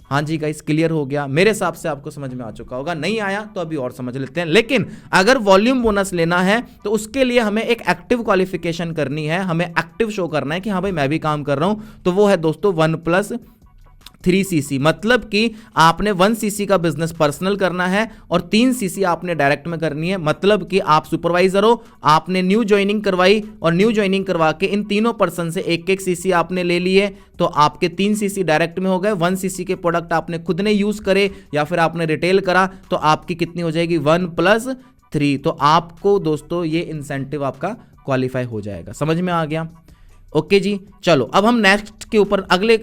हाँ जी गाइस, क्लियर हो गया? मेरे हिसाब से आपको समझ में आ चुका होगा। नहीं आया तो अभी और समझ लेते हैं। लेकिन अगर वॉल्यूम बोनस लेना है तो उसके लिए हमें एक एक्टिव क्वालिफिकेशन करनी है, हमें एक्टिव शो करना है कि हाँ भाई मैं भी काम कर रहा हूं। तो वो है दोस्तों 1+3 सीसी। मतलब कि आपने 1 सीसी का बिजनेस पर्सनल करना है और 3 सीसी आपने डायरेक्ट में करनी है। मतलब कि आप सुपरवाइजर हो, आपने न्यू ज्वाइनिंग करवाई और न्यू ज्वाइनिंग करवा के इन तीनों पर्सन से 1-1 सीसी आपने ले लिए, तो आपके 3 सीसी डायरेक्ट में हो गए। 1 सीसी के प्रोडक्ट आपने खुद ने यूज करे या फिर आपने रिटेल करा, तो आपकी कितनी हो जाएगी? 1+3। तो आपको दोस्तों ये इंसेंटिव आपका क्वालिफाई हो जाएगा। समझ में आ गया? ओके जी, चलो अब हम नेक्स्ट के ऊपर अगले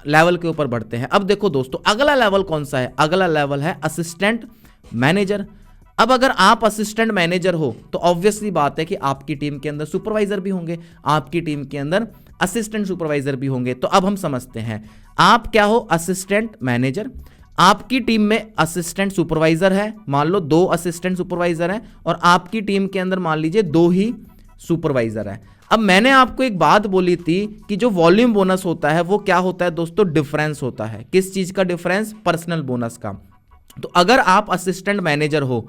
लेवल के ऊपर बढ़ते हैं। अब देखो दोस्तों, अगला लेवल कौन सा है? अगला लेवल है असिस्टेंट मैनेजर। अब अगर आप असिस्टेंट मैनेजर हो तो ऑब्वियसली बात है कि आपकी टीम के अंदर सुपरवाइजर भी होंगे, आपकी टीम के अंदर असिस्टेंट सुपरवाइजर भी होंगे। तो अब हम समझते हैं, आप क्या हो, असिस्टेंट मैनेजर, आपकी टीम में असिस्टेंट सुपरवाइजर है, मान लो 2 असिस्टेंट सुपरवाइजर हैं और आपकी टीम के अंदर मान लीजिए 2 ही सुपरवाइजर है। अब मैंने आपको एक बात बोली थी कि जो वॉल्यूम बोनस होता है वो क्या होता है दोस्तों, डिफरेंस होता है। किस चीज का डिफरेंस, पर्सनल बोनस का। तो अगर आप असिस्टेंट मैनेजर हो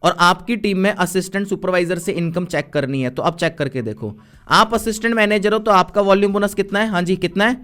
और आपकी टीम में असिस्टेंट सुपरवाइजर से इनकम चेक करनी है, तो अब चेक करके देखो, आप असिस्टेंट मैनेजर हो तो आपका वॉल्यूम बोनस कितना है, हाँ जी कितना है,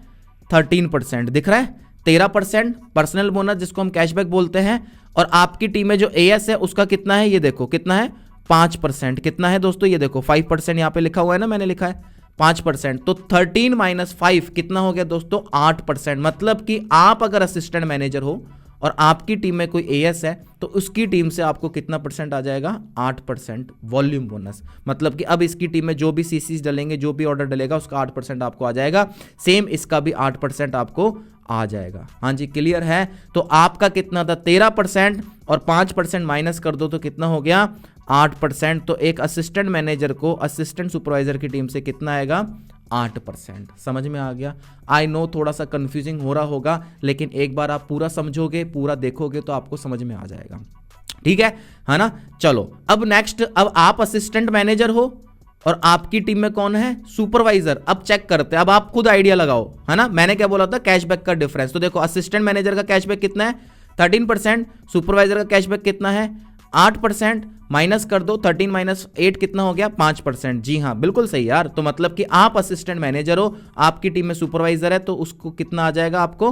13% दिख रहा है, 13% पर्सनल बोनस जिसको हम कैशबैक बोलते हैं। और आपकी टीम में जो एएस है उसका कितना है, ये देखो कितना है, 5%। कितना है दोस्तों, ये देखो 5% यहां पे लिखा हुआ है ना, मैंने लिखा है 5%। तो 13 - 5 कितना हो गया दोस्तों, 8%। मतलब कि आप अगर असिस्टेंट मैनेजर हो और आपकी टीम में कोई एएस है तो उसकी टीम से आपको कितना परसेंट आ जाएगा, 8% वॉल्यूम बोनस। मतलब कि अब इसकी टीम में जो भी सीसीज डलेंगे, जो भी ऑर्डर डलेगा उसका 8% आपको आ जाएगा। सेम इसका भी 8% आपको आ जाएगा। हाँ जी क्लियर है। तो आपका कितना था, 13% और 5% माइनस कर दो तो कितना हो गया, 8%। तो एक असिस्टेंट मैनेजर को असिस्टेंट सुपरवाइजर की टीम से कितना आएगा, 8%। समझ में आ गया। आई नो थोड़ा सा कंफ्यूजिंग हो रहा होगा, लेकिन एक बार आप पूरा समझोगे, पूरा देखोगे तो आपको समझ में आ जाएगा। ठीक है ना। चलो अब नेक्स्ट, अब आप असिस्टेंट मैनेजर हो और आपकी टीम में कौन है, सुपरवाइजर। अब चेक करते हैं, अब आप खुद आइडिया लगाओ, है ना। मैंने क्या बोला था, कैशबैक का डिफरेंस। तो देखो असिस्टेंट मैनेजर का कैशबैक कितना है, 13%, सुपरवाइजर का कैशबैक कितना है, 8%। माइनस कर दो, 13 - 8 कितना हो गया, 5%। जी हाँ बिल्कुल सही यार। तो मतलब कि आप असिस्टेंट मैनेजर हो, आपकी टीम में सुपरवाइजर है, तो उसको कितना आ जाएगा, आपको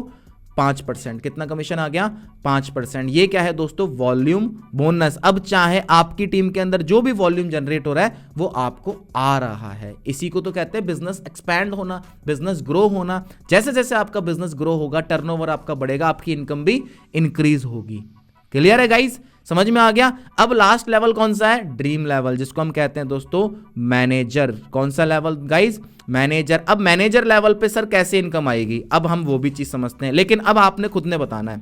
5%। कितना कमीशन आ गया, 5%। ये क्या है दोस्तों, वॉल्यूम बोनस। अब चाहे आपकी टीम के अंदर जो भी वॉल्यूम जनरेट हो रहा है वो आपको आ रहा है। इसी को तो कहते हैं बिजनेस एक्सपैंड होना, बिजनेस ग्रो होना। जैसे जैसे आपका बिजनेस ग्रो होगा, टर्नओवर आपका बढ़ेगा, आपकी इनकम भी इंक्रीज होगी। क्लियर है गाइस, समझ में आ गया। अब लास्ट लेवल कौन सा है, ड्रीम लेवल, जिसको हम कहते हैं दोस्तों मैनेजर। कौन सा लेवल गाइस, मैनेजर। अब मैनेजर लेवल पे सर कैसे इनकम आएगी, अब हम वो भी चीज समझते हैं, लेकिन अब आपने खुद ने बताना है।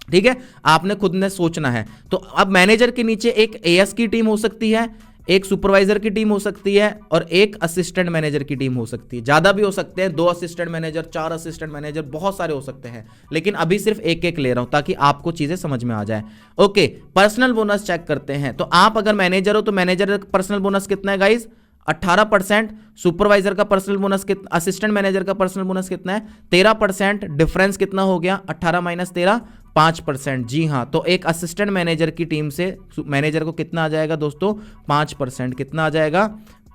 ठीक है, आपने खुद ने सोचना है। तो अब मैनेजर के नीचे एक एएस की टीम हो सकती है, एक सुपरवाइजर की टीम हो सकती है और एक असिस्टेंट मैनेजर की टीम हो सकती है। ज्यादा भी हो सकते हैं, 2 असिस्टेंट मैनेजर, 4 असिस्टेंट मैनेजर, बहुत सारे हो सकते हैं, लेकिन अभी सिर्फ एक एक ले रहा हूं ताकि आपको चीजें समझ में आ जाए। ओके, पर्सनल बोनस चेक करते हैं। तो आप अगर मैनेजर हो तो मैनेजर का पर्सनल बोनस कितना है गाइस, 18%। सुपरवाइजर का पर्सनल बोनस कितना, असिस्टेंट मैनेजर का पर्सनल बोनस कितना है, 13%। डिफरेंस कितना हो गया, 18 - 13, 5%। जी हाँ, तो एक असिस्टेंट मैनेजर की टीम से मैनेजर को कितना आ जाएगा दोस्तों, 5%। कितना आ जाएगा,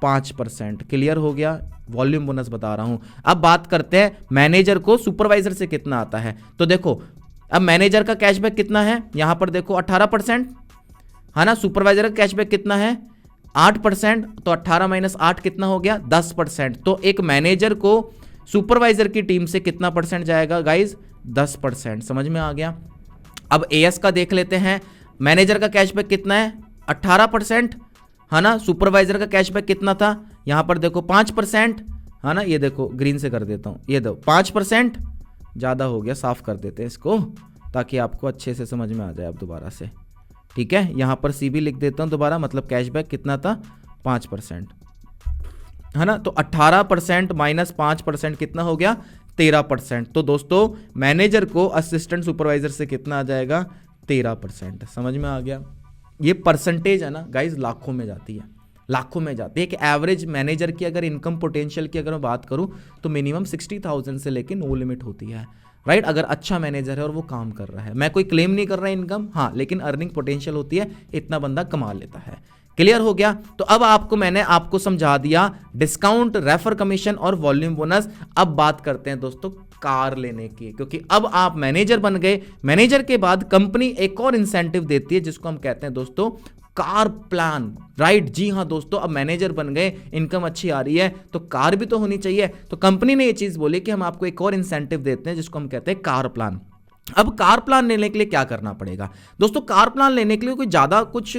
5%। क्लियर हो गया, वॉल्यूम बोनस बता रहा हूं। अब बात करते हैं मैनेजर को सुपरवाइजर से कितना आता है। तो देखो अब मैनेजर का कैशबैक कितना है, यहां पर देखो 18%, है ना। सुपरवाइजर का कैशबैक कितना है, 8%। तो 18 - 8 कितना हो गया, 10%। तो एक मैनेजर को सुपरवाइजर की टीम से कितना परसेंट जाएगा गाइज, 10%। समझ में आ गया। अब एएस का देख लेते हैं, मैनेजर का कैशबैक कितना है, 18%, है ना। सुपरवाइजर का कैशबैक कितना था, यहां पर देखो 5%, है ना। ये देखो ग्रीन से कर देता हूं, ये दो 5%, ज्यादा हो गया, साफ कर देते हैं इसको ताकि आपको अच्छे से समझ में आ जाए। अब दोबारा से, ठीक है, यहां पर सीबी लिख देता हूं दोबारा, मतलब कैशबैक कितना था, 5%, है ना। तो 18% माइनस 5% कितना हो गया, 13%। तो दोस्तों मैनेजर को असिस्टेंट सुपरवाइजर से कितना आ जाएगा, 13%। समझ में आ गया। ये परसेंटेज है ना गाइज, लाखों में जाती है, लाखों में जाती है। एक एवरेज मैनेजर की अगर इनकम पोटेंशियल की अगर मैं बात करूं तो मिनिमम 60,000 से लेकर नो लिमिट होती है, राइट। अगर अच्छा मैनेजर है और वो काम कर रहा है, मैं कोई क्लेम नहीं कर रहा इनकम, हाँ, लेकिन अर्निंग पोटेंशियल होती है, इतना बंदा कमा लेता है। क्लियर हो गया। तो अब मैंने आपको समझा दिया डिस्काउंट, रेफर कमीशन और वॉल्यूम बोनस। अब बात करते हैं दोस्तों कार लेने की, क्योंकि अब आप मैनेजर बन गए। मैनेजर के बाद कंपनी एक और इंसेंटिव देती है जिसको हम कहते हैं दोस्तों कार प्लान, राइट। जी हाँ दोस्तों, अब मैनेजर बन गए, इनकम अच्छी आ रही है तो कार भी तो होनी चाहिए। तो कंपनी ने ये चीज बोली कि हम आपको एक और इंसेंटिव देते हैं जिसको हम कहते हैं कार प्लान। अब कार प्लान लेने के लिए क्या करना पड़ेगा दोस्तों, कार प्लान लेने के लिए कोई ज्यादा कुछ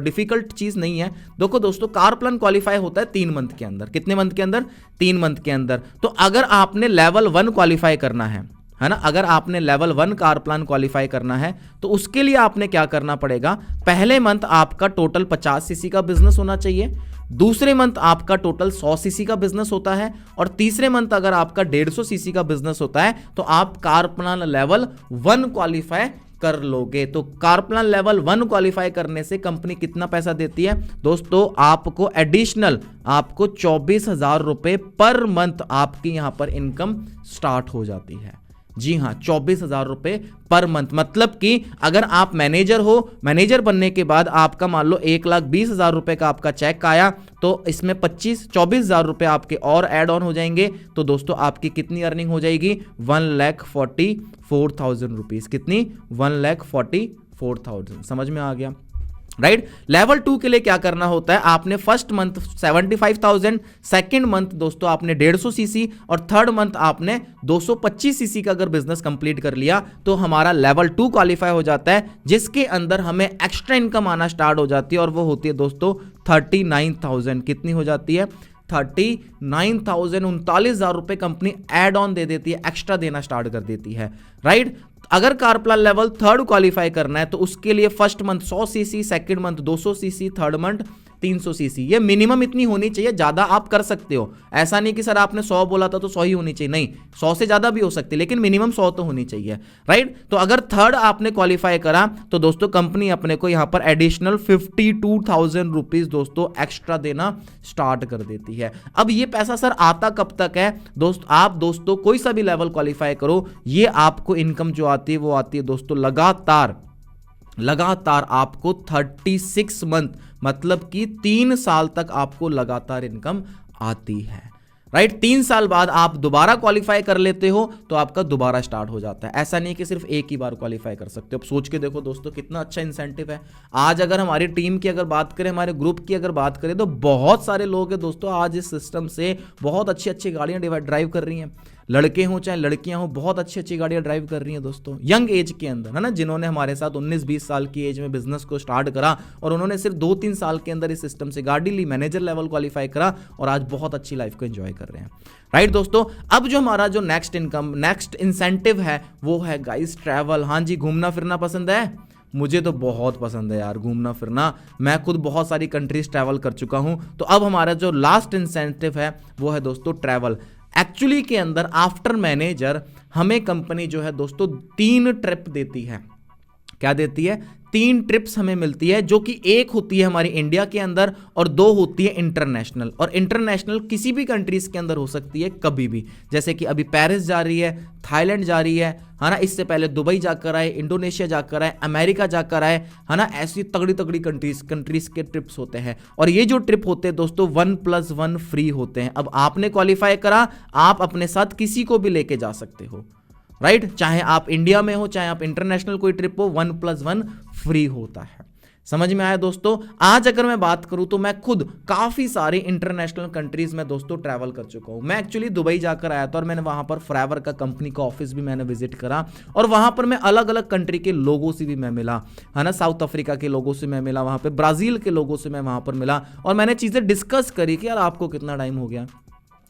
डिफिकल्ट चीज नहीं है। देखो दोस्तों, कार प्लान क्वालिफाई होता है 3 मंथ के अंदर। कितने मंथ के अंदर, 3 मंथ के अंदर। तो अगर आपने लेवल 1 क्वालिफाई करना है, है ना। अगर आपने लेवल 1 कार प्लान क्वालिफाई करना है तो उसके लिए आपने क्या करना पड़ेगा, पहले मंथ आपका टोटल 50 सीसी का बिजनेस होना चाहिए, दूसरे मंथ आपका टोटल 100 सीसी का बिजनेस होता है, और तीसरे मंथ अगर आपका 150 सीसी का बिजनेस होता है तो आप कार प्लान लेवल 1 क्वालिफाई कर लोगे। तो कार प्लान लेवल 1 क्वालिफाई करने से कंपनी कितना पैसा देती है दोस्तों, आपको एडिशनल आपको 24,000 रुपए पर मंथ आपकी यहां पर इनकम स्टार्ट हो जाती है। जी हाँ, 24,000 रुपए पर मंथ। मतलब कि अगर आप मैनेजर हो, मैनेजर बनने के बाद आपका मान लो 1,20,000 रुपए का आपका चेक आया, तो इसमें 24,000 रुपए आपके और ऐड ऑन हो जाएंगे, तो दोस्तों आपकी कितनी अर्निंग हो जाएगी, 1,44,000 रुपीज। कितनी, 1,44,000। समझ में आ गया, राइट। लेवल 2 के लिए क्या करना होता है, आपने फर्स्ट मंथ 75,000, सेकंड मंथ दोस्तों आपने 150 सीसी, और थर्ड मंथ आपने 225 सीसी का अगर बिजनेस कंप्लीट कर लिया तो हमारा लेवल 2 क्वालिफाई हो जाता है, जिसके अंदर हमें एक्स्ट्रा इनकम आना स्टार्ट हो जाती है, और वो होती है दोस्तों 39,000। कितनी हो जाती है, 39,000। 39,000 रुपए कंपनी एड ऑन दे देती है, एक्स्ट्रा देना स्टार्ट कर देती है, राइट। अगर कार प्लान लेवल 3 क्वालिफाई करना है तो उसके लिए first month 100 CC, second month 200 CC, third month 300 CC. ये मिनिमम इतनी होनी चाहिए, ज्यादा आप कर सकते हो, ऐसा नहीं कि सर आपने 100 बोला था तो 100 ही होनी चाहिए, नहीं, 100 से ज्यादा भी हो सकती है, लेकिन मिनिमम 100 तो होनी चाहिए, राइट। तो अगर थर्ड आपने क्वालिफाई करा तो दोस्तों कंपनी अपने को यहां पर एडिशनल 52,000 रुपीज दोस्तों एक्स्ट्रा देना स्टार्ट कर देती है। अब ये पैसा सर आता कब तक है आप दोस्तों कोई सा भी लेवल क्वालिफाई करो, ये आपको इनकम जो आती है वो आती है दोस्तों लगातार आपको 36 मंथ, मतलब कि 3 साल तक आपको लगातार इनकम आती है, राइट। 3 साल बाद आप दोबारा क्वालिफाई कर लेते हो तो आपका दोबारा स्टार्ट हो जाता है। ऐसा नहीं कि सिर्फ एक ही बार क्वालिफाई कर सकते हो। अब सोच के देखो दोस्तों कितना अच्छा इंसेंटिव है। आज अगर हमारी टीम की अगर बात करें, हमारे ग्रुप की अगर बात करें, तो बहुत सारे लोग हैं दोस्तों आज इस सिस्टम से बहुत अच्छी अच्छी गाड़ियां ड्राइव कर रही हैं। लड़के हों चाहे लड़कियां हों, बहुत अच्छी अच्छी गाड़ियां ड्राइव कर रही हैं दोस्तों, यंग एज के अंदर, है ना, जिन्होंने हमारे साथ 19-20 साल की एज में बिजनेस को स्टार्ट करा और उन्होंने सिर्फ 2-3 साल के अंदर इस सिस्टम से गाड़ी ली, मैनेजर लेवल क्वालिफाई करा और आज बहुत अच्छी लाइफ को एंजॉय कर रहे हैं, राइट दोस्तों। अब जो हमारा जो नेक्स्ट इंसेंटिव है वो है गाइस ट्रैवल। हाँ जी, घूमना फिरना पसंद है, मुझे तो बहुत पसंद है यार घूमना फिरना, मैं खुद बहुत सारी कंट्रीज ट्रैवल कर चुका हूं। तो अब हमारा जो लास्ट इंसेंटिव है वो है दोस्तों ट्रैवल। एक्चुअली के अंदर आफ्टर मैनेजर हमें कंपनी जो है दोस्तों 3 ट्रिप देती है। क्या देती है, 3 ट्रिप्स हमें मिलती है, जो कि एक होती है हमारी इंडिया के अंदर और 2 होती है इंटरनेशनल। और इंटरनेशनल किसी भी कंट्रीज के अंदर हो सकती है कभी भी, जैसे कि अभी पेरिस जा रही है, थाईलैंड जा रही है ना, इससे पहले दुबई जाकर आए, इंडोनेशिया जाकर आए, अमेरिका जाकर आए, है ना। ऐसी तगड़ी तगड़ी कंट्रीज के ट्रिप्स होते हैं। और ये जो ट्रिप होते हैं दोस्तों 1+1 फ्री होते हैं। अब आपने क्वालिफाई करा, आप अपने साथ किसी को भी लेके जा सकते हो, राइट। चाहे आप इंडिया में हो, चाहे आप इंटरनेशनल कोई ट्रिप हो, 1+1 फ्री होता है। समझ में आया दोस्तों। आज अगर मैं बात करूं तो मैं खुद काफी सारे इंटरनेशनल कंट्रीज में दोस्तों ट्रैवल कर चुका हूं। मैं एक्चुअली दुबई जाकर आया था और मैंने वहां पर फॉरएवर का कंपनी का ऑफिस भी मैंने विजिट करा, और वहां पर मैं अलग अलग कंट्री के लोगों से भी मैं मिला, है ना। साउथ अफ्रीका के लोगों से मैं मिला, वहां पे ब्राजील के लोगों से मैं वहां पर मिला, और मैंने चीजें डिस्कस करी कि यार आपको कितना टाइम हो गया,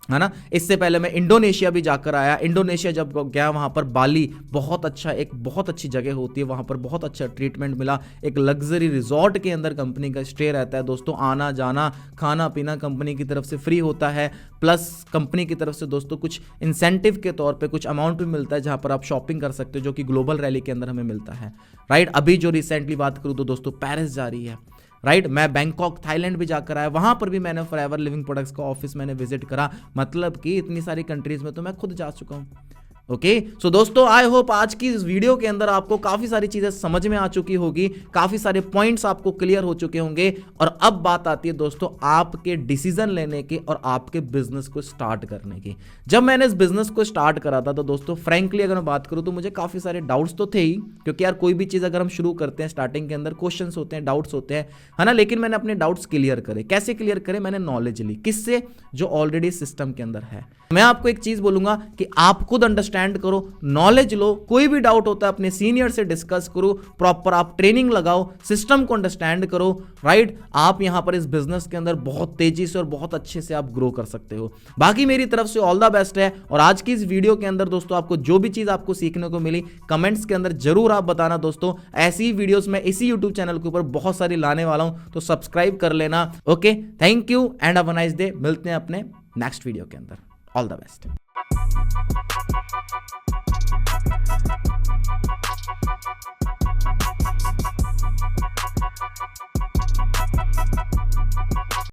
है ना। इससे पहले मैं इंडोनेशिया भी जाकर आया। इंडोनेशिया जब गया वहाँ पर बाली बहुत अच्छा, एक बहुत अच्छी जगह होती है, वहाँ पर बहुत अच्छा ट्रीटमेंट मिला। एक लग्जरी रिजॉर्ट के अंदर कंपनी का स्टे रहता है दोस्तों, आना जाना खाना पीना कंपनी की तरफ से फ्री होता है, प्लस कंपनी की तरफ से दोस्तों कुछ इंसेंटिव के तौर पे कुछ अमाउंट भी मिलता है जहाँ पर आप शॉपिंग कर सकते हो, जो कि ग्लोबल रैली के अंदर हमें मिलता है, राइट। अभी जो रिसेंटली बात करूँ तो दोस्तों पेरिस जा रही है, राइट। मैं बैंकॉक थाईलैंड भी जाकर आया, वहां पर भी मैंने फॉरएवर लिविंग प्रोडक्ट्स का ऑफिस मैंने विजिट करा। मतलब कि इतनी सारी कंट्रीज में तो मैं खुद जा चुका हूं। ओके सो दोस्तों, आई होप आज की इस वीडियो के अंदर आपको काफी सारी चीजें समझ में आ चुकी होगी, काफी सारे पॉइंट्स आपको क्लियर हो चुके होंगे। और अब बात आती है दोस्तों आपके डिसीजन लेने के और आपके बिजनेस को स्टार्ट करने की। जब मैंने इस बिजनेस को स्टार्ट करा था तो दोस्तों फ्रैंकली अगर मैं बात करूं तो मुझे काफी सारे डाउट्स तो थे ही, क्योंकि यार कोई भी चीज अगर हम शुरू करते हैं स्टार्टिंग के अंदर क्वेश्चंस होते हैं, डाउट्स होते हैं, है ना। लेकिन मैंने अपने डाउट्स क्लियर करे। कैसे क्लियर करे, मैंने नॉलेज ली। किससे, जो ऑलरेडी सिस्टम के अंदर है। मैं आपको एक चीज बोलूंगा कि आप खुद अंडरस्टैंड अंडरस्टैंड करो, नॉलेज लो, कोई भी डाउट होता है अपने सीनियर से डिस्कस करो, प्रॉपर आप ट्रेनिंग लगाओ, सिस्टम को अंडरस्टैंड करो, राइट। आप यहां पर इस बिजनेस के अंदर बहुत तेजी से और बहुत अच्छे से आप ग्रो कर सकते हो। बाकी मेरी तरफ से ऑल द बेस्ट है। और आज की इस वीडियो के अंदर दोस्तों आपको जो भी चीज आपको सीखने को मिली कमेंट्स के अंदर जरूर आप बताना दोस्तों। ऐसी वीडियोस मैं इसी यूट्यूब चैनल के ऊपर बहुत सारी लाने वाला हूं, तो सब्सक्राइब कर लेना। Okay, thank you and have a nice day. मिलते हैं अपने नेक्स्ट वीडियो के अंदर। All the best.